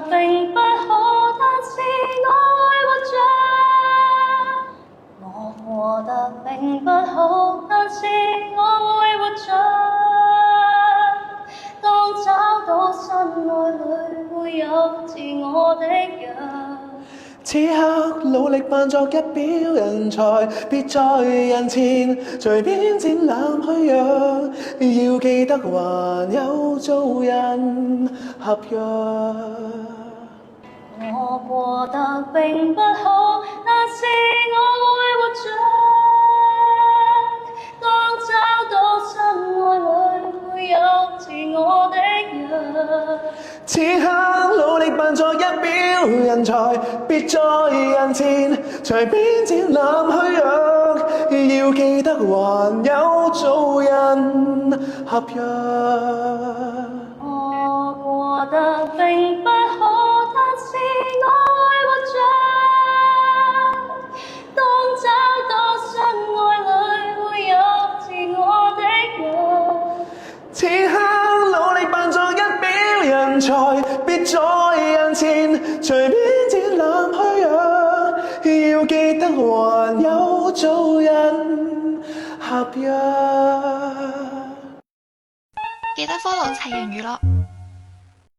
並不好，但是我會活着。我過得並不好，但是我會活着。當找到心愛裡會有自我的人。此刻努力扮作一表人才，別在人前隨便展覽虛弱。要記得還有做人合約。我過得並不好，但是我會活着。當找到心愛裡會有自我的人。此刻努力扮作一表人才，別在人前隨便展覽虛弱。要記得還有做人合約。我過得並不好，但是我會活着。當找到心愛裡會有自我的人。此刻努力扮作一表人才，別在人前隨便展覽虛弱。要記得還有做人合約。記得 follow 齊人娛樂。